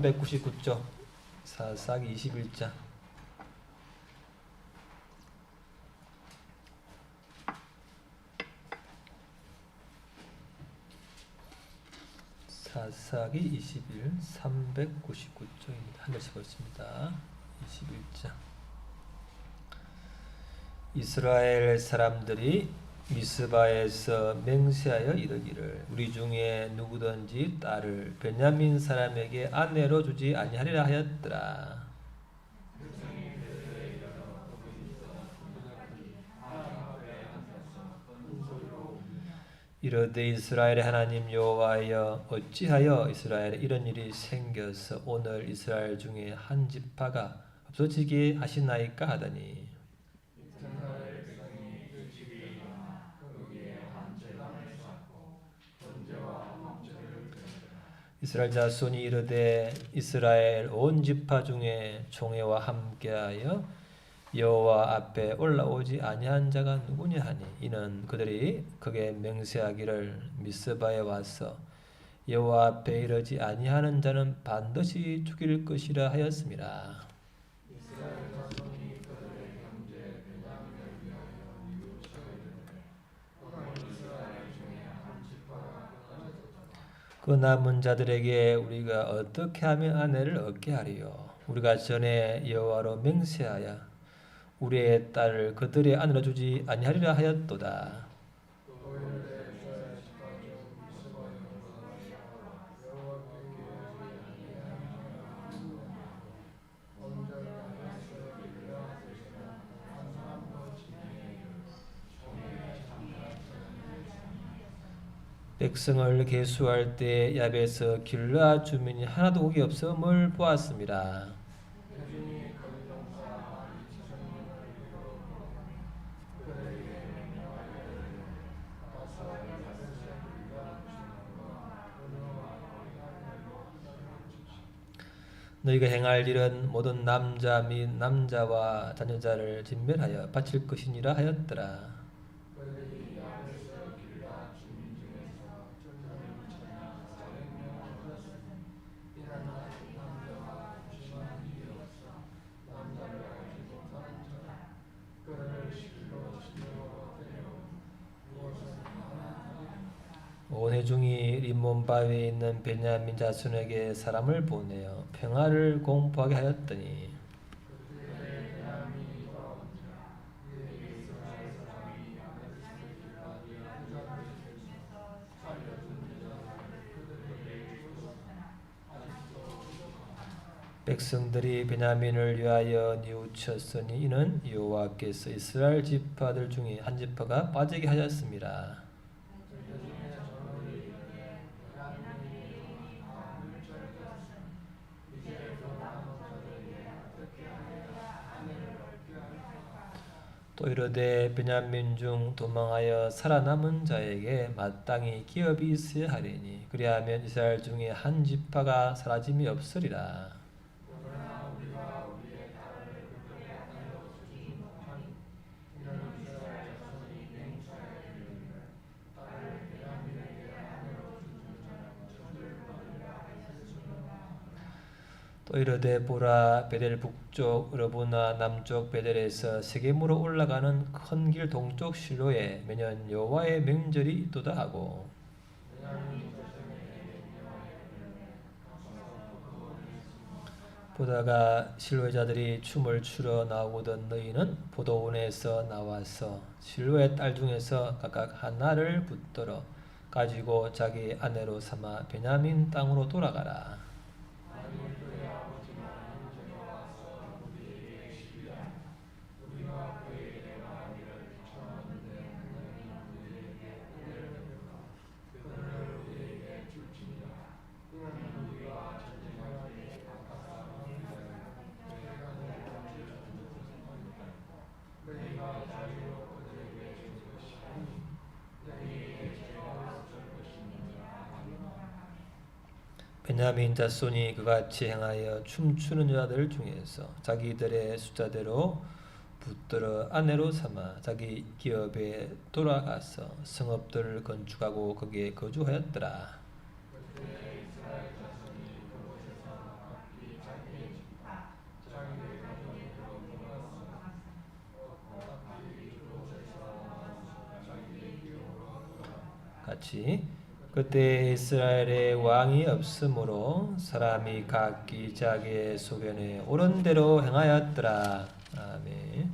399쪽 사사기 21장. 사사기 21 399쪽입니다. 한 절씩 읽습니다. 21장. 이스라엘 사람들이 미스바에서 맹세하여 이르기를 우리 중에 누구든지 딸을 베냐민 사람에게 아내로 주지 아니하리라 하였더라. 이르되 이스라엘의 하나님 여호와여 어찌하여 이스라엘에 이런 일이 생겨서 오늘 이스라엘 중에 한 지파가 없어지게 하시나이까 하더니 이스라엘 자손이 이르되 이스라엘 온 지파 중에 총회와 함께하여 여호와 앞에 올라오지 아니한 자가 누구냐 하니 이는 그들이 그게 맹세하기를 미스바에 와서 여호와 앞에 이르지 아니하는 자는 반드시 죽일 것이라 하였습니다. 그 남은 자들에게 우리가 어떻게 하면 아내를 얻게 하리요? 우리가 전에 여호와로 맹세하여 우리의 딸을 그들의 아내로 주지 아니하리라 하였도다. 백성을 계수할 때 야베스 길르앗 주민이 하나도 곡이 없음을 보았습니다. 너희가 행할 일은 모든 남자 및 남자와 자녀자를 진멸하여 바칠 것이니라 하였더라. 온 회중이 림몬 바위에 있는 베냐민 자손에게 사람을 보내어 평화를 공포하게 하였더니 백성들이 베냐민을 위하여 뉘우쳤으니 이는 여호와께서 이스라엘 지파들 중에 한 지파가 빠지게 하였습니다. 또 이르되 베냐민 중 도망하여 살아남은 자에게 마땅히 기업이 있어야 하리니 그리하면 이스라엘 중에 한 지파가 사라짐이 없으리라. 또 이르되 보라 베델 북쪽 르보나 남쪽 베델에서 세겜으로 올라가는 큰 길 동쪽 실로에 매년 여호와의 명절이 있도다 하고 보다가 실로의 자들이 춤을 추러 나오던 너희는 포도원에서 나와서 실로의 딸 중에서 각각 하나를 붙들어 가지고 자기 아내로 삼아 베냐민 땅으로 돌아가라. 베냐민 자손이 그같이 행하여 춤추는 여자들 중에서 자기들의 숫자대로 붙들어 아내로 삼아 자기 기업에 돌아가서 성읍들을 건축하고 거기에 거주하였더라. 같이 그때 이스라엘에 왕이 없으므로 사람이 각기 자기의 소견에 옳은 대로 행하였더라. 아멘.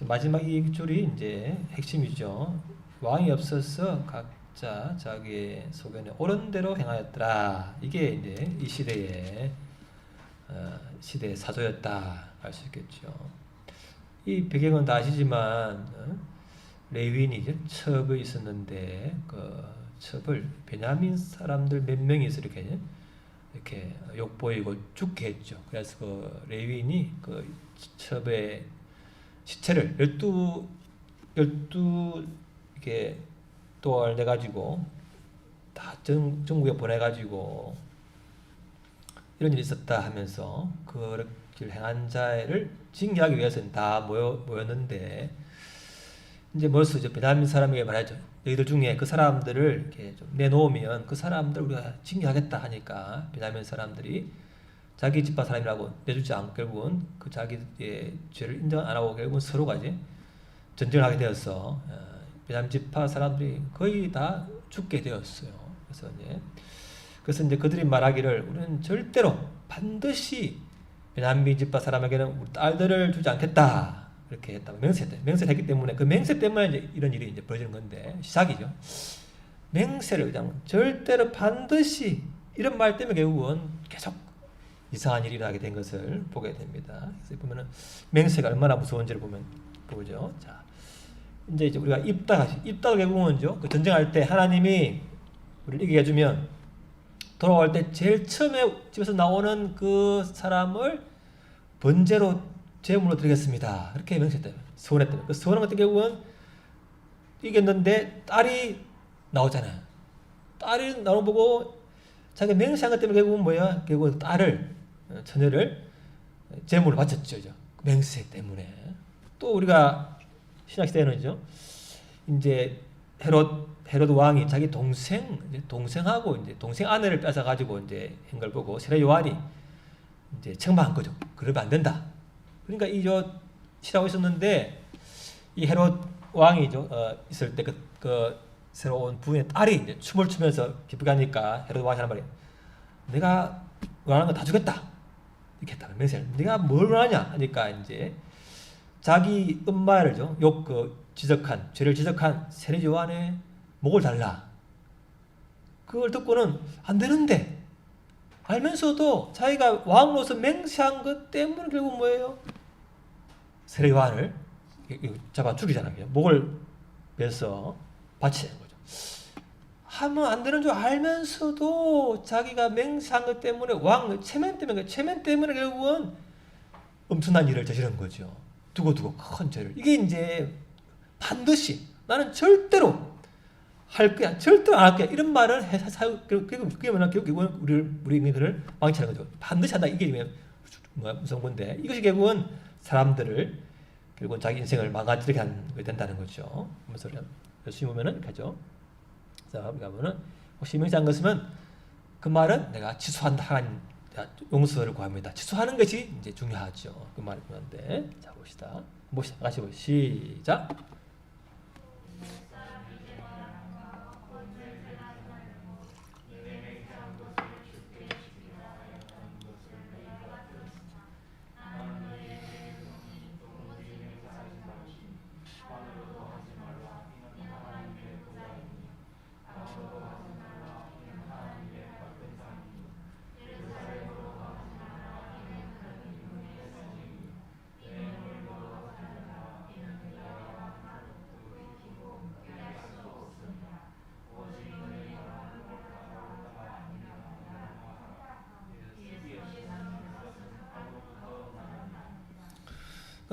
마지막 이 줄이 이제 핵심이죠. 왕이 없어서 각자 자기의 소견에 옳은 대로 행하였더라. 이게 이제 이 시대의 사조였다 할 수 있겠죠. 이 배경은 다 아시지만 레위인이 첩이 있었는데 그 첩을 베냐민 사람들 몇 명이서 이렇게 욕보이고 죽게 했죠. 그래서 그 레위인이 그 첩의 시체를 12 이렇게 또알 내 가지고 다 전국에 보내 가지고 이런 일이 있었다 하면서 그를 행한 자를 징계하기 위해서는 다 모였는데 이제 벌써 이제 베냐민 사람에게 말하죠. 너희들 중에 그 사람들을 이렇게 좀 내놓으면 그 사람들 우리가 징계하겠다 하니까 베냐민 사람들이 자기 집파 사람이라고 내주지 않고 결국은 그 자기의 죄를 인정 안 하고 결국은 서로가 이제 전쟁을 하게 되어서 베냐민 집파 사람들이 거의 다 죽게 되었어요. 그래서 이제 그들이 말하기를 우리는 절대로 반드시 베냐민 집파 사람에게는 우리 딸들을 주지 않겠다. 이렇게 했다고 맹세를 했기 때문에 그 맹세 때문에 이제 이런 일이 이제 벌어지는 건데 시작이죠. 맹세를 그냥 절대로 반드시 이런 말 때문에 결국은 계속 이상한 일이 일어나게 된 것을 보게 됩니다. 그래서 보면은 맹세가 얼마나 무서운지를 보죠. 자, 이제 우리가 입다가 결국은요. 그 전쟁할 때 하나님이 우리를 이기게 해주면 돌아올 때 제일 처음에 집에서 나오는 그 사람을 번제로 제물로 드리겠습니다. 이렇게 맹세했대요. 서원했대요. 그 서원한 것도 결국은 이겼는데 딸이 나오잖아요. 딸이 나오는 거 보고 자기가 맹세한 것 때문에 결국은 뭐야? 결국은 처녀를 제물로 바쳤죠. 맹세 때문에. 또 우리가 신약시대에는요. 이제 헤롯 왕이 자기 동생하고 이제 동생 아내를 뺏어 가지고 이제 한 걸 보고 세례 요한이 이제 책망한 거죠. 그러면 안 된다. 그러니까 시라고 있었는데 이 헤롯 왕이 있을 때 그 새로운 부인의 딸이 이제 춤을 추면서 기쁘게 하니까 헤롯 왕이 하는 말이 내가 원하는 거 다 주겠다. 이렇게 했다. 맹세를. 네가 뭘 원하냐 하니까 이제 자기 엄마를요 죄를 지적한 세례 요한의 목을 달라. 그걸 듣고는 안 되는데 알면서도 자기가 왕으로서 맹세한 것 때문에 결국 뭐예요? 세례 요한을 잡아 죽이잖아요. 목을 매서 바치는 거죠. 하면 안 되는 줄 알면서도 자기가 맹세한 것 때문에 체면 때문에 결국은 엄청난 일을 저지른 거죠. 두고 큰 죄를. 이게 이제 반드시 나는 절대로 할 거야. 절대로 안 할 거야. 이런 말을 해서 그게 뭐냐? 결국은 우리 인간을 망치는 거죠. 반드시 한다. 이게 무서운 건데 이것이 결국은 사람들을 결국은 자기 인생을 망가뜨리게 하게 된다는 거죠. 그래서 열심히 보면은 가죠. 자, 우리가 보면 혹시 맹세한 것이면 그 말은 내가 취소한다. 하나님 용서를 구합니다. 취소하는 것이 이제 중요하죠. 그 말이 그런데 자 봅시다. 같이 시작.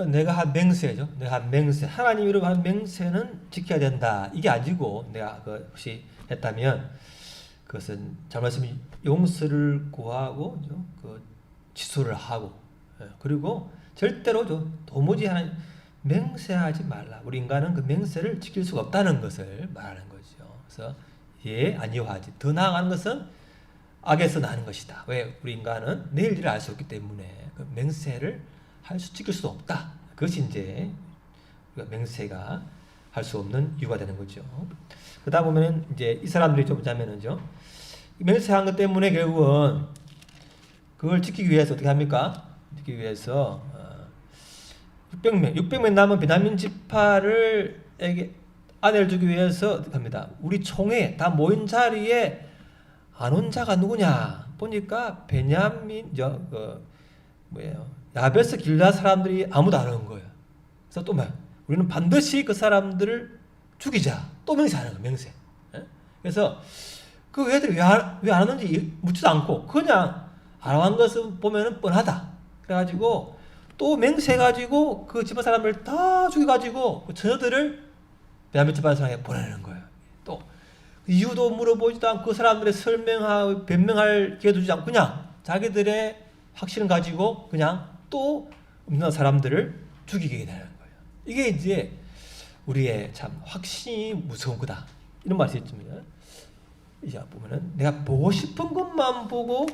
내가 한 맹세죠. 내가 한 맹세. 하나님 이름으로 한 맹세는 지켜야 된다. 이게 아니고 내가 혹시 했다면 그것은 잘못했으면 용서를 구하고 취소를 하고 그리고 절대로 도무지 하나님 맹세하지 말라. 우리 인간은 그 맹세를 지킬 수가 없다는 것을 말하는 거죠. 그래서 아니요하지. 더 나아가는 것은 악에서 나는 것이다. 왜? 우리 인간은 내일 일을 알 수 없기 때문에 그 맹세를 지킬 수도 없다. 그것이 이제 우리가 맹세가 수 없는 이유가 되는 거죠. 그러다 보면 이제 이 사람들이 좀 보자면은요, 맹세한 것 때문에 결국은 그걸 지키기 위해서 어떻게 합니까? 지키기 위해서 600명 남은 베냐민 지파를 아내를 주기 위해서 어떻게 합니다? 우리 총회 다 모인 자리에 안 온 자가 누구냐 보니까 베냐민 야베스 길라 사람들이 아무도 안 온 거예요. 그래서 또 우리는 반드시 그 사람들을 죽이자. 또 맹세하는 거예요. 맹세. 그래서 그 애들이 왜 안 왔는지 묻지도 않고 그냥 안 온 것을 보면은 뻔하다. 그래가지고 또 맹세해가지고 그 집안 사람을 다 죽여가지고 그 처녀들을 베냐민 집안 사람에게 보내는 거예요. 또 이유도 물어보지도 않고 그 사람들의 설명하고 변명할 기회도 주지 않고 그냥 자기들의 확신을 가지고 그냥 또 없는 사람들을 죽이게 되는 거예요. 이게 이제 우리의 참 확신이 무서운 거다. 이런 말이 있습니다. 이제 보면은 내가 보고 싶은 것만 보고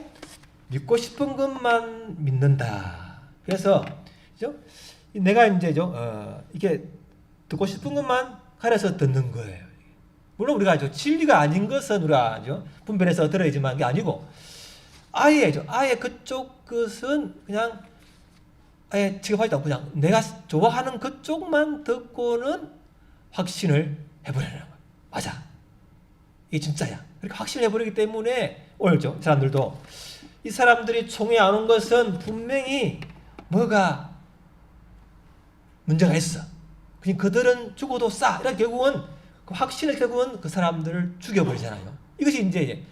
믿고 싶은 것만 믿는다. 그래서 그죠? 내가 이제 이게 듣고 싶은 것만 가려서 듣는 거예요. 물론 우리가 진리가 아닌 것은 우리가 분별해서 들어야지만 그게 아니고 아예 그쪽 것은 그냥 아예 취급하지도 않고 그냥 내가 좋아하는 그쪽만 듣고는 확신을 해버리는 거야. 맞아. 이게 진짜야. 그렇게 확신을 해버리기 때문에 오늘 이 사람들도 이 사람들이 총회 안 온 것은 분명히 뭐가 문제가 있어. 그냥 그들은 죽어도 싸. 이런 결국은 그 확신을 결국은 그 사람들을 죽여버리잖아요. 이것이 이제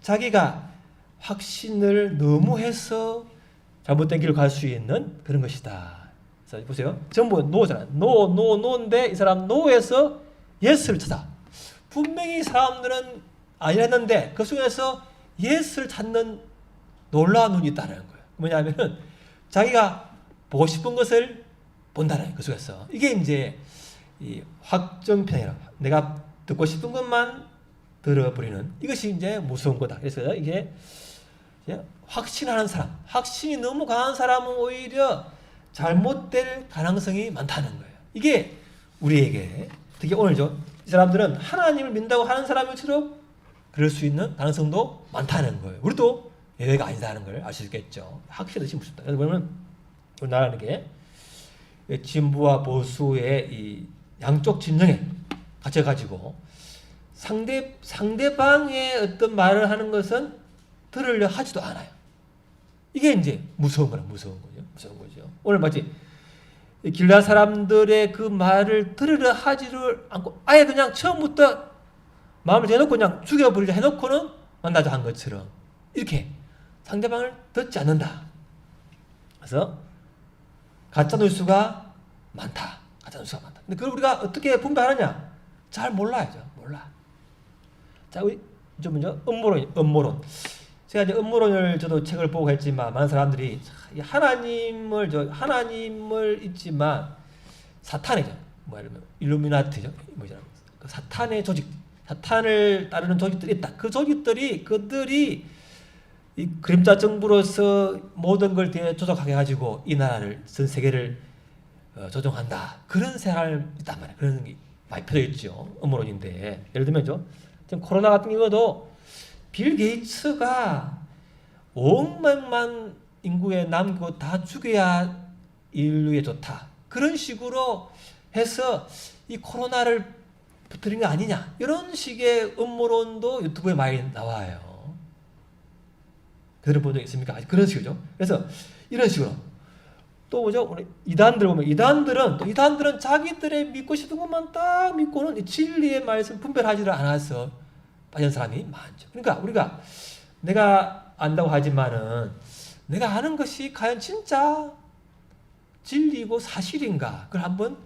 자기가 확신을 너무 해서 잘못된 길을 갈 수 있는 그런 것이다. 그래서 보세요. 전부 노잖아요. 노인데 이 사람 노에서 예스를 찾아. 분명히 사람들은 아니랬는데 그 속에서 예스를 찾는 놀라운 눈이 있다는 거예요. 뭐냐면은 자기가 보고 싶은 것을 본다는 거예요. 그 속에서. 이게 이제 이 확정편이라 내가 듣고 싶은 것만 들어버리는 이것이 이제 무서운 거다. 그래서 이게 확신하는 사람, 확신이 너무 강한 사람은 오히려 잘못될 가능성이 많다는 거예요. 이게 우리에게 특히 오늘 이 사람들은 하나님을 믿는다고 하는 사람일수록 그럴 수 있는 가능성도 많다는 거예요. 우리도 예외가 아니다는 걸 알 수 있겠죠. 확실히 무섭다. 그래서 보면 우리나라는 게 진보와 보수의 이 양쪽 진영에 갇혀가지고 상대방의 어떤 말을 하는 것은 들으려 하지도 않아요. 이게 이제 무서운 거죠. 무서운 거죠. 오늘 마치 길라 사람들의 그 말을 들으려 하지를 않고 아예 그냥 처음부터 마음을 대놓고 그냥 죽여버리려 해놓고는 만나자 한 것처럼 이렇게 상대방을 듣지 않는다. 그래서 가짜 뉴스가 많다. 근데 그걸 우리가 어떻게 분배하느냐? 잘 몰라야죠. 몰라. 자, 우리 좀 음모론. 제가 이제 음모론을 저도 책을 보고 했지만 많은 사람들이 하나님을 잊지만 사탄이죠. 일루미나티죠. 그 사탄의 조직, 사탄을 따르는 조직들이 있다. 그 조직들이 그들이 이 그림자 정부로서 모든 걸 조작하게 가지고 이 나라를 전 세계를 조종한다. 그런 생각이 있단 말이에요. 그런 게 많이 펴져 있죠. 음모론인데 예를 들면 지금 코로나 같은 경우도 빌 게이츠가 5억만 인구에 남기고 다 죽여야 인류에 좋다. 그런 식으로 해서 이 코로나를 퍼뜨린 거 아니냐. 이런 식의 음모론도 유튜브에 많이 나와요. 그들은 본 적 있습니까? 그런 식이죠. 그래서 이런 식으로 또 우리 이단들 보면 이단들은 자기들의 믿고 싶은 것만 딱 믿고는 이 진리의 말씀 분별하지를 않아서 빠진 사람이 많죠. 그러니까 우리가 내가 안다고 하지만은 내가 아는 것이 과연 진짜 진리고 사실인가 그걸 한번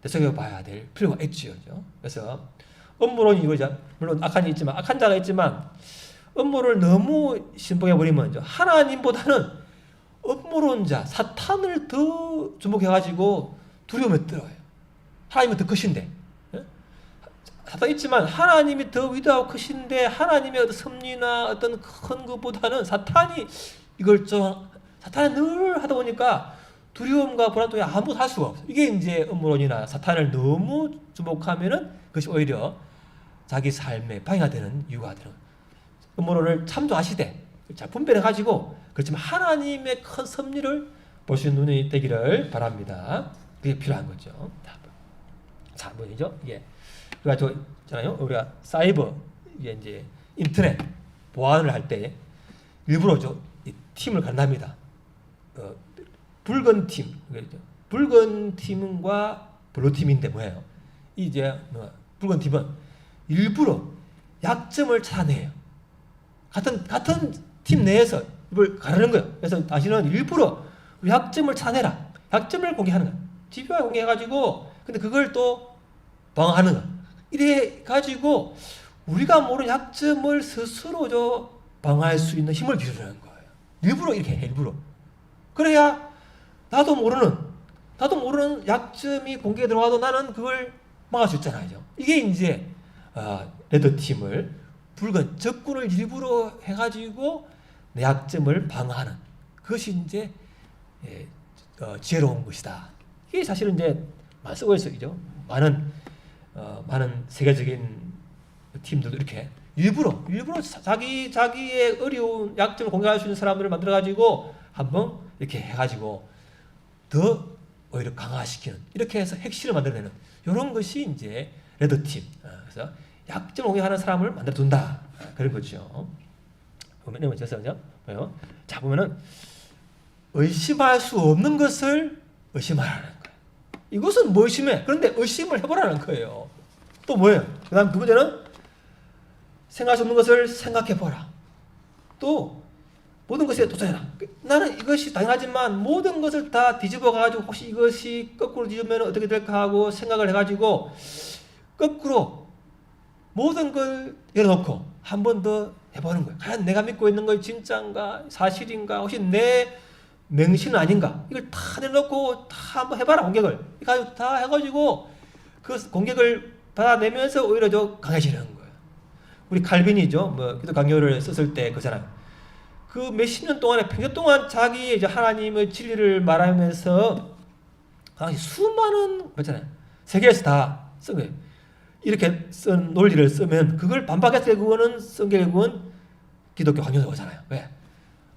되새겨 봐야 될 필요가 있죠. 그래서 음모론이 이거죠. 물론 악한 자가 있지만 음모를 너무 신봉해 버리면 하나님보다는 음모론자 사탄을 더 주목해가지고 두려움에 떨어요. 하나님은 더 크신데. 사탄 있지만 하나님이 더 위대하고 크신데 하나님의 어떤 섭리나 어떤 큰 것보다는 사탄이 이걸 사탄이 늘 하다 보니까 두려움과 불안 때문에 아무것도 할 수가 없어요. 이게 이제 음모론이나 사탄을 너무 주목하면은 그것이 오히려 자기 삶에 방해가 되는 이유가 되는 거예요. 음모론을 참조하시되 자, 분별해가지고 그렇지만 하나님의 큰 섭리를 볼 수 있는 눈이 되기를 바랍니다. 그게 필요한 거죠. 자, 뭐죠? 예. 우리가 저 있잖아요. 우리가 사이버 이제 인터넷 보안을 할 때 일부러 이 팀을 간답니다. 붉은 팀, 붉은 팀과 블루 팀인데 뭐예요? 이제 붉은 팀은 일부러 약점을 찾아내요. 같은 팀 내에서 이걸 가르는 거예요. 그래서 당신은 일부러 약점을 찾아내라. 약점을 공개하는 거예요. GP와 공개해가지고 근데 그걸 또 방어하는 거예요. 이래 가지고 우리가 모르는 약점을 스스로 방어할 수 있는 힘을 기르는 거예요. 일부러 이렇게 해, 일부러. 그래야 나도 모르는 약점이 공개에 들어와도 나는 그걸 막을 수 있잖아요. 이게 이제 레드팀을 붉은 적군을 일부러 해가지고 내 약점을 방어하는 그것이 이제 지혜로운 것이다. 이게 사실은 이제 쓰고 있어요. 많은 세계적인 팀들도 이렇게 일부러 자기의 어려운 약점을 공개할 수 있는 사람들을 만들어 가지고 한번 이렇게 해가지고 더 오히려 강화시키는 이렇게 해서 핵심을 만들어내는 이런 것이 이제 레드팀. 그래서 약점을 공개하는 사람을 만들어 둔다. 그런 거죠. 보면은 뭐요? 자, 보면은 의심할 수 없는 것을 의심하라는 거예요. 이것은 뭐 의심해? 그런데 의심을 해보라는 거예요. 또 뭐예요? 그 다음 두 번째는 생각할 수 없는 것을 생각해보라. 또 모든 것에 도전해라. 나는 이것이 당연하지만 모든 것을 다 뒤집어가지고 혹시 이것이 거꾸로 뒤집으면 어떻게 될까 하고 생각을 해가지고 거꾸로 모든 걸 열어놓고 한 번 더 해보는 거예요. 과연 내가 믿고 있는 것이 진짜인가 사실인가 혹시 내 맹신은 아닌가 이걸 다 내놓고 다 한번 해봐라. 공격을 이거 다 해가지고 그 공격을 받아내면서 오히려 더 강해지는 거예요. 우리 칼빈이죠. 기도 강요를 썼을 때 그잖아요. 그 몇십 년 동안에 평생 동안 자기 이제 하나님의 진리를 말하면서 수많은 그렇잖아요. 세계에서 다 쓴 거예요. 이렇게 쓴 논리를 쓰면 그걸 반박해서 결국은 쓴 결국은 기독교 강요자잖아요. 왜?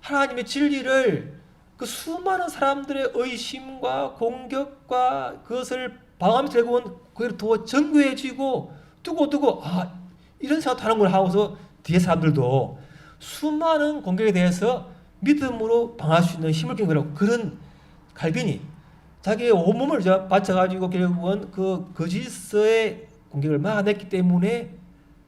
하나님의 진리를 그 수많은 사람들의 의심과 공격과 그것을 방어하면서 결국은 그걸 더 정교해지고 두고 이런 생각도 하는 걸 하고서 뒤에 사람들도 수많은 공격에 대해서 믿음으로 방어할 수 있는 힘을 기르고 그런 칼빈이 자기의 온몸을 바쳐가지고 결국은 그 거짓의 공격을 막아냈기 때문에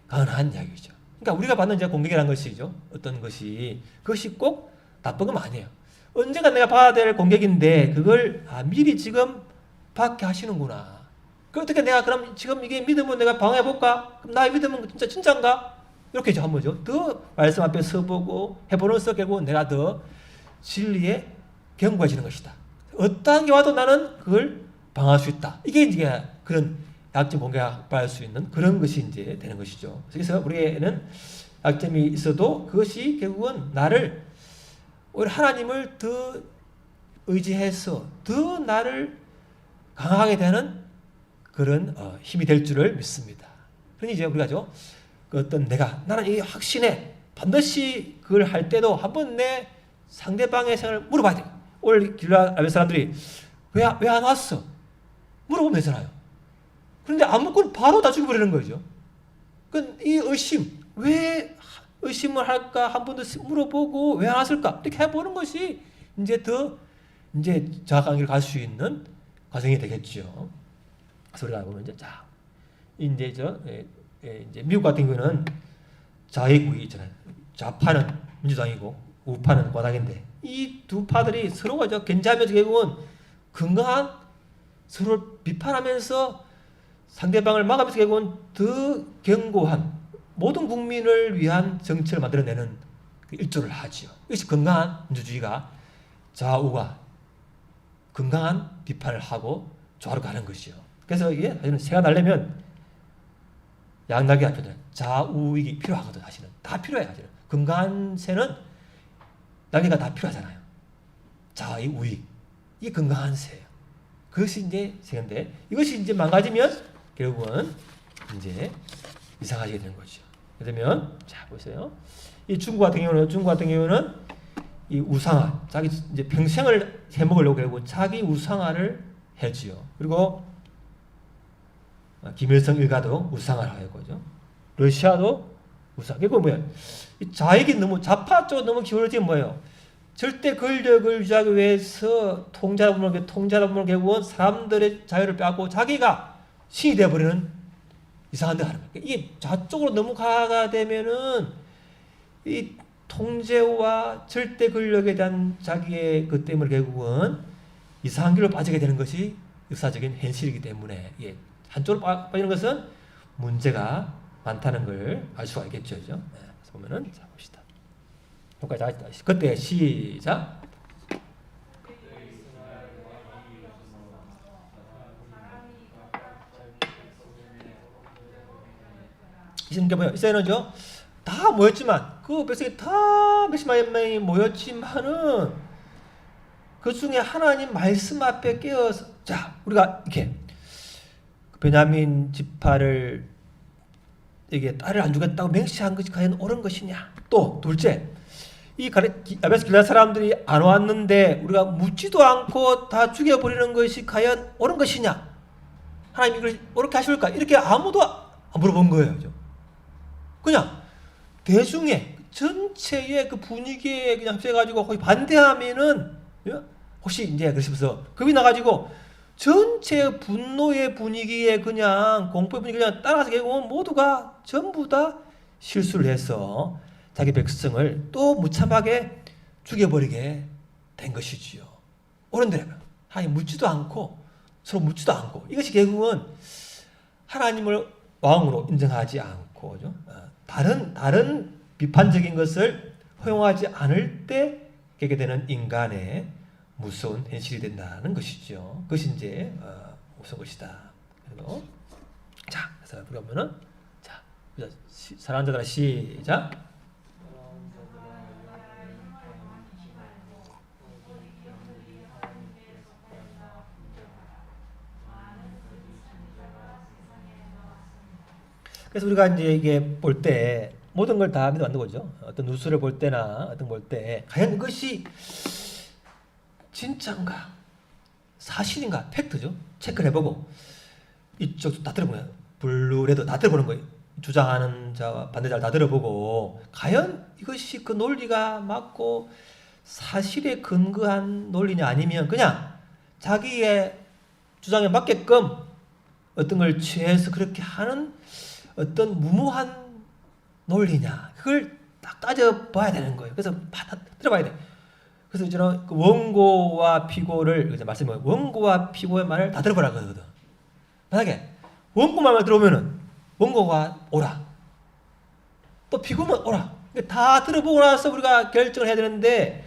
가능한 이야기죠. 그러니까 우리가 받는 공격이라는 것이죠. 어떤 것이 그것이 꼭 나쁜 건 아니에요. 언젠가 내가 받아야 될 공격인데 그걸 미리 지금 받게 하시는구나. 그럼 어떻게 내가 그럼 지금 이게 믿음으로 내가 방어해볼까? 그럼 나의 믿음은 진짜인가? 이렇게 한 거죠. 더 말씀 앞에 서보고 해보면서 결국은 내가 더 진리에 견고해지는 것이다. 어떠한 게 와도 나는 그걸 방어할 수 있다. 이게 이제 그런 약점 공격할 수 있는 그런 것이 이제 되는 것이죠. 그래서 우리에는 약점이 있어도 그것이 결국은 나를 오히려 하나님을 더 의지해서 더 나를 강하게 되는 그런 힘이 될 줄을 믿습니다. 그러니 이제 우리가 그 어떤 나는 이 확신에 반드시 그걸 할 때도 한번 내 상대방의 생각을 물어봐야 돼. 오늘 길라 아베 사람들이 왜 안 왔어? 물어보면 되잖아요. 그런데 안 묻고는 바로 다 죽여버리는 거죠. 이 의심, 왜 의심을 할까? 한 번 더 물어보고 왜 안 왔을까? 이렇게 해보는 것이 이제 더 정확한 길을 갈 수 있는 과정이 되겠죠. 그래서 우리가 보면 이제 미국 같은 경우는 좌익우익 있잖아요. 좌파는 민주당이고 우파는 과당인데 이 두 파들이 서로가 견제하면서 결국은 건강한 서로 비판하면서 상대방을 막으면서 결국은 더 견고한 모든 국민을 위한 정책을 만들어내는 일조를 하죠. 이것이 건강한 민주주의가 좌우가 건강한 비판을 하고 좌우로 가는 것이요. 그래서 이게 사실은 새가 날려면 양날개 앞에는 좌우익이 필요하거든. 사실은 다 필요해. 사실은 건강한 새는 날개가 다 필요하잖아요. 좌우익 이게 건강한 세예요. 그것이 이제 세인데 이것이 이제 망가지면 결국은 이제 이상하게 되는 거죠. 그러면 자 보세요. 이 중국 같은 경우는 이 우상화, 자기 이제 평생을 해먹으려고 결국 자기 우상화를 해지요. 그리고 김일성 일가도 우상화를 하고 거죠. 러시아도 우상. 그리고 뭐야? 자익이 너무 좌파 쪽으로 너무 기울어지면 뭐예요? 절대 권력을 유지하기 위해서 통제하다 보면 결국은 사람들의 자유를 빼앗고 자기가 신이 되어버리는 이상한 데 가는 거예요. 이게 좌쪽으로 너무 가가 되면은 이 통제와 절대 권력에 대한 자기의 그 때문에 결국은 이상한 길로 빠지게 되는 것이 역사적인 현실이기 때문에 예, 한쪽으로 빠지는 것은 문제가 많다는 걸 알 수가 있겠죠. 그죠? 네, 그래서 보면은 자 봅시다. 여기까지 그때 시작. 이게 뭐예요? 이스라엘은요 다 모였지만 그 백성이 다 몇십만 명이 모였지만은 그 중에 하나님 말씀 앞에 깨어서 자 우리가 이렇게 베냐민 지파를 이게 딸을 안 주겠다고 맹세한 것이 과연 옳은 것이냐? 또 둘째 이 야베스 길라 사람들이 안 왔는데 우리가 묻지도 않고 다 죽여버리는 것이 과연 옳은 것이냐? 하나님 이걸 옳게 하실까? 이렇게 아무도 안 물어본 거예요. 그냥 대중의 전체의 그 분위기에 그냥 흡수해가지고 거의 반대하면은 혹시 이제 그러시면서 겁이 나가지고 전체 분노의 분위기에 그냥 공포의 분위기에 그냥 따라가서 결국은 모두가 전부 다 실수를 해서 자기 백성을 또 무참하게 죽여버리게 된 것이지요. 옳은데 하나님 묻지도 않고 서로 묻지도 않고 이것이 결국은 하나님을 왕으로 인정하지 않고 그죠? 다른 비판적인 것을 허용하지 않을 때 겪게 되는 인간의 무서운 현실이 된다는 것이죠. 그것이 이제 무서운 것이다. 그리고 자, 그래서 그러면은 자, 사랑하는 자들아 시작. 그래서 우리가 이제 이게 볼 때 모든 걸 다 믿어 만든 거죠. 어떤 뉴스를 볼 때나 어떤 볼 때 과연 이것이 진짜인가 사실인가 팩트죠. 체크를 해보고 이쪽도 다 들어보면 블루레드 다 들어보는 거예요. 주장하는 자와 반대자를 다 들어보고 과연 이것이 그 논리가 맞고 사실에 근거한 논리냐 아니면 그냥 자기의 주장에 맞게끔 어떤 걸 취해서 그렇게 하는 어떤 무모한 논리냐 그걸 딱 따져봐야 되는 거예요. 그래서 받아 들어봐야 돼. 그래서 저는 그 원고와 피고를 말씀해 원고와 피고의 말을 다 들어보라 그러거든. 만약에 원고만 들어오면은 원고가 옳아. 또 피고만 옳아. 다 들어보고 나서 우리가 결정을 해야 되는데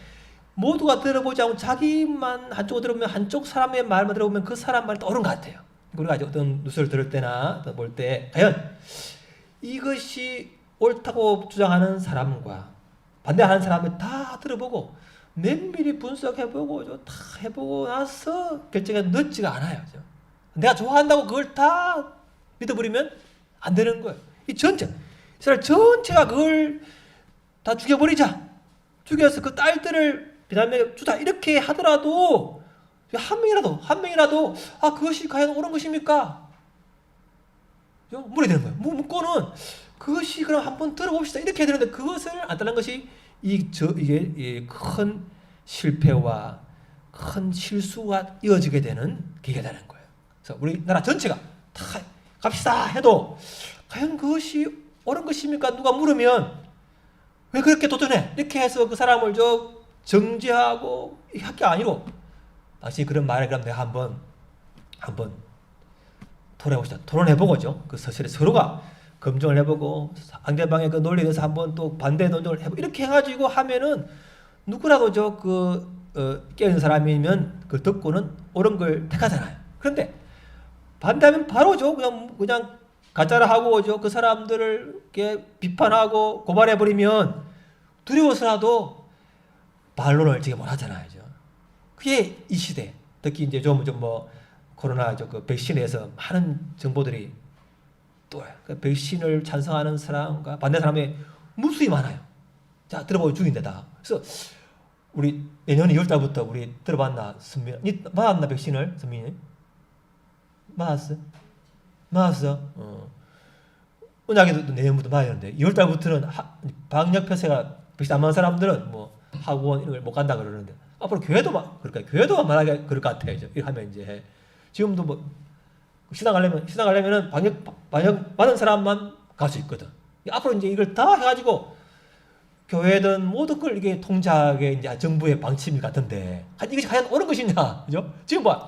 모두가 들어보지 않고 자기만 한쪽으로 들어보면 한쪽 사람의 말만 들어보면 그 사람 말이 또 옳은 것 같아요. 우리가 어떤 뉴스를 들을 때나 볼 때 과연 이것이 옳다고 주장하는 사람과 반대하는 사람을 다 들어보고 면밀히 분석해보고 다 해보고 나서 결정이 늦지가 않아요. 내가 좋아한다고 그걸 다 믿어버리면 안 되는 거예요. 이 전체 이스라엘 전체가 그걸 다 죽여버리자. 죽여서 그 딸들을 비난에 주자 이렇게 하더라도 한 명이라도 아 그것이 과연 옳은 것입니까? 물어야 되는 거예요. 묻고는 그것이 그럼 한번 들어봅시다 이렇게 해야 되는데 그것을 안 따르는 것이 이게 큰 실패와 큰 실수가 이어지게 되는 계기가 되는 거예요. 그래서 우리나라 전체가 다 갑시다 해도 과연 그것이 옳은 것입니까? 누가 물으면 왜 그렇게 도전해? 이렇게 해서 그 사람을 정죄하고 할 게 아니로 당신이 그런 말을 그럼 내가 한번 토론해봅시다. 토론해보고죠. 그 사실에 서로가 검증을 해보고 상대방의 그 논리에 대해서 한번 또 반대 논쟁을 해보고 이렇게 해가지고 하면은 누구라도 깨어있는 사람이면 그걸 듣고는 옳은 걸 택하잖아요. 그런데 반대하면 바로죠. 그냥 가짜라 하고 그 사람들을 이렇게 비판하고 고발해버리면 두려워서라도 반론을 지금 못 하잖아요. 그게 이 시대 특히 이제 좀 뭐 코로나 그 백신에서 많은 정보들이 또 그 백신을 찬성하는 사람과 반대 사람의 무수히 많아요. 자, 들어보면 죽인데다. 그래서 우리 내년 2월달부터 우리 들어봤나? 선민, 니 맞았나 백신을? 선민이? 맞았어? 맞았어? 은하계도 내년부터 맞아야 하는데 2월달부터는 방역 폐쇄가 백신 안 맞는 사람들은 뭐 학원 이런 걸 못 간다 그러는데 앞으로 교회도 그러니까 교회도 만약에 그럴 것 같아요. 이제 하면 이제 지금도 뭐 시당 가려면은 방역 받은 사람만 갈 수 있거든. 앞으로 이제 이걸 다 해가지고 교회든 모든 걸 이게 통제하게 이제 정부의 방침 같은데 이것이 과연 옳은 것이냐, 그죠? 지금 봐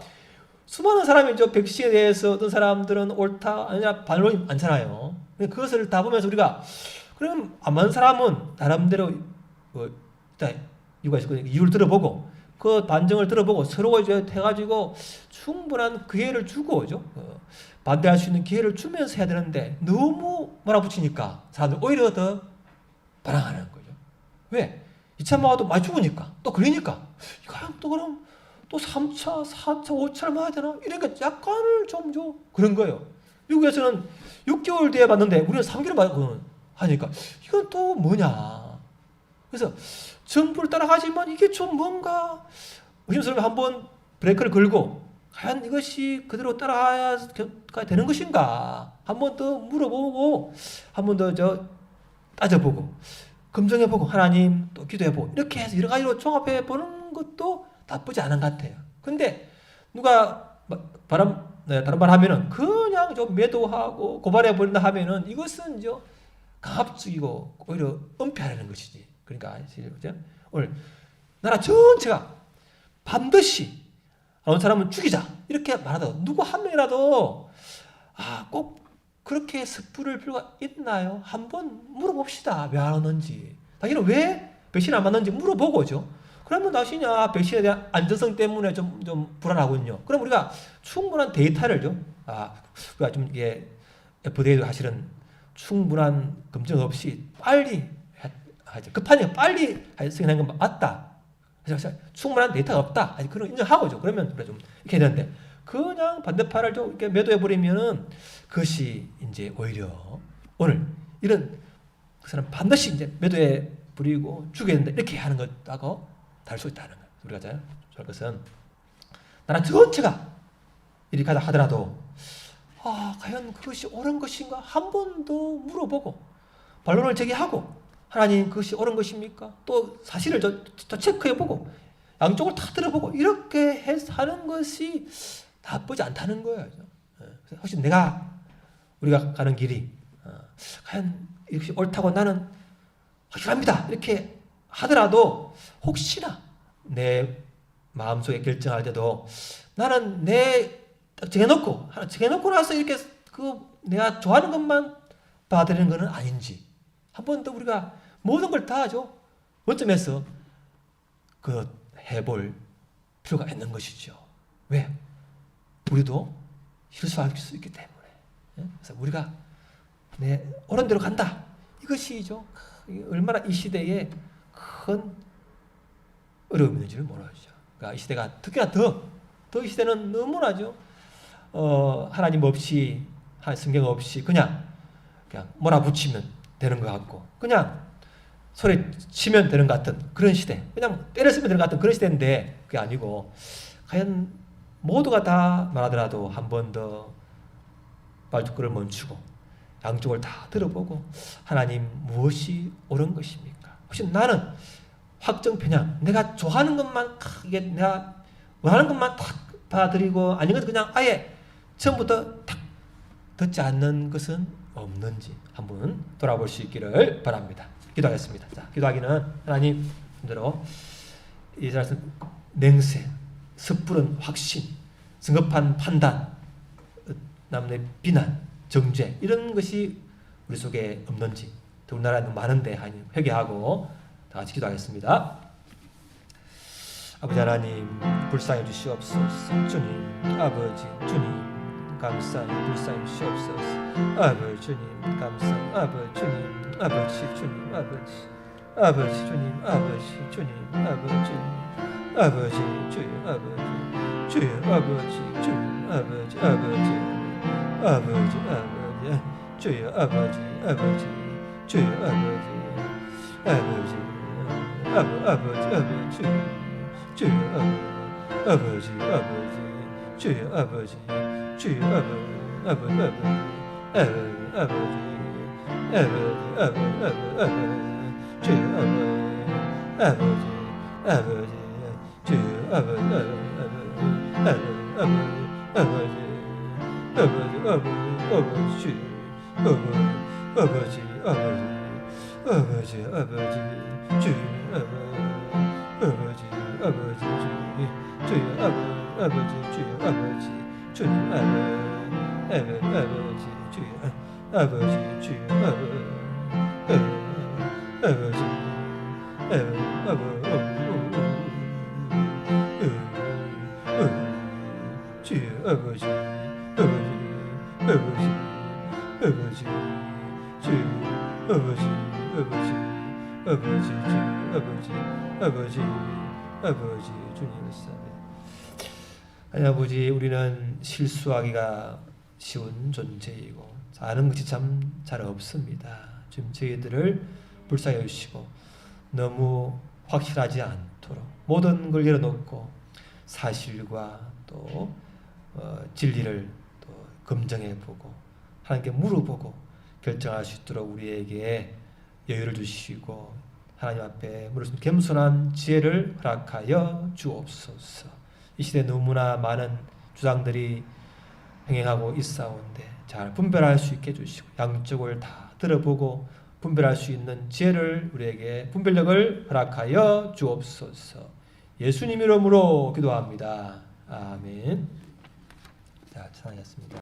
수많은 사람이 저 백신에 대해서 어떤 사람들은 옳다 아니냐 반론이 많잖아요. 그것을 다 보면서 우리가 그럼 안 맞는 사람은 나름대로 일단 이유가 있을 거니까 이유를 들어보고 그 반증을 들어보고 서로 이제 해가지고 충분한 기회를 주고, 그죠? 반대할 수 있는 기회를 주면서 해야 되는데 너무 몰아붙이니까 사람들 오히려 더 반항하는 거죠. 왜? 2차 맞아도 많이 죽으니까 또 그러니까 이거 또 그럼 또 3차, 4차, 5차를 맞아야 되나? 이러니까 약간을 좀 줘. 그런 거예요. 미국에서는 6개월 뒤에 맞는데 우리는 3개월 맞고 하니까 이건 또 뭐냐. 그래서 정부를 따라가지만 이게 좀 뭔가 의심스러우면 한번 브레이크를 걸고 과연 이것이 그대로 따라가야 되는 것인가 한 번 더 물어보고 한 번 더 따져보고 검증해보고 하나님 또 기도해보고 이렇게 해서 여러 가지로 종합해보는 것도 나쁘지 않은 것 같아요. 근데 누가 다른 말 하면은 그냥 좀 매도하고 고발해버린다 하면은 이것은 강압적이고 오히려 은폐하려는 것이지. 그러니까 오늘 나라 전체가 반드시 어느 사람은 죽이자 이렇게 말하더라도 누구 한 명이라도 꼭 그렇게 섣부를 필요가 있나요? 한번 물어봅시다. 왜 안 하는지. 당신은 왜 백신 안 맞는지 물어보고죠. 그러면 당신이 백신에 대한 안전성 때문에 좀 불안하군요. 그럼 우리가 충분한 데이터를 우리가 좀 이게 FDA도 사실은 충분한 검증 없이 빨리 급하니까 빨리 승인한 건 맞다. 그래서 충분한 데이터가 없다. 아니 그런 인정하고죠. 그러면 우리가 좀 이렇게 해야 되는데 그냥 반대파를 좀 이렇게 매도해 버리면은 그것이 이제 오히려 오늘 이런 그 사람 반드시 이제 매도해 버리고 죽여야 된다 이렇게 하는 것하고 다를 수 있다는 거예요. 우리가 잘 것은 나라 전체가 이렇게 하다 하더라도 과연 그것이 옳은 것인가 한 번 더 물어보고 반론을 제기하고 하나님 그것이 옳은 것입니까? 또 사실을 더 체크해보고 양쪽을 다 들어보고 이렇게 해서 하는 것이 나쁘지 않다는 거예요. 혹시 우리가 가는 길이 과연 이것이 옳다고 나는 확실합니다 이렇게 하더라도 혹시나 내 마음속에 결정할 때도 나는 정해놓고 나서 이렇게 내가 좋아하는 것만 받아들이는 것은 아닌지 한 번 더 우리가 모든 걸 다 원점에서 해볼 필요가 있는 것이죠. 왜? 우리도 실수할 수 있기 때문에. 그래서 우리가 옳은 대로 간다. 이것이죠. 얼마나 이 시대에 큰 어려움이 있는지를 모르죠. 그러니까 이 시대가 특히나 더 이 시대는 너무나죠. 하나님 없이 성경 없이 그냥 몰아붙이면 되는 것 같고 그냥 소리 치면 되는 것 같은 그런 시대, 그냥 때려 쓰면 되는 것 같은 그런 시대인데 그게 아니고 과연 모두가 다 말하더라도 한 번 더 말투끌을 멈추고 양쪽을 다 들어보고 하나님 무엇이 옳은 것입니까? 혹시 나는 확정 편향 내가 좋아하는 것만 이게 내가 원하는 것만 탁 받아들이고 아니면 그냥 아예 처음부터 탁 듣지 않는 것은 없는지 한번 돌아볼 수 있기를 바랍니다. 기도하겠습니다. 자, 기도하기는 하나님 대로 이 사람 냉세, 섣부른 확신, 성급한 판단, 남의 비난, 정죄 이런 것이 우리 속에 없는지 우리나라에 많은데 회개하고 다 같이 기도하겠습니다. 아버지 하나님 불쌍해 주시옵소서. 주님 아버지 주님 감사히 불쌍해 주시옵소서. 아버지 주님 감사히 아버지 주님 아버지 주님 아버지 주님 아버지 주님 아버지 주님 아버지 주님 아버지 주여 아버지 주여 아버지 아버지 아버지 아버지 주여 아버지 아버지 주여 아버지 아버지 아버지 아버지 주여 아버지 아버지 주여 아버지 주여 아버지 아버지 주님을 쌉니다. 하나님 아버지, 우리는 실수하기가 쉬운 존재이고 아는 것이 참 잘 없습니다. 지금 저희들을 불쌍히 여주시고 너무 확실하지 않도록 모든 걸 열어놓고 사실과 또 진리를 또 검증해보고 하나님께 물어보고 결정할 수 있도록 우리에게 여유를 주시고 하나님 앞에 무릇 겸손한 지혜를 허락하여 주옵소서. 이 시대에 너무나 많은 주장들이 행행하고 있사온데 잘 분별할 수 있게 해주시고 양쪽을 다 들어보고 분별할 수 있는 지혜를 우리에게 분별력을 허락하여 주옵소서. 예수님 이름으로 기도합니다. 아멘. 자, 찬양했습니다.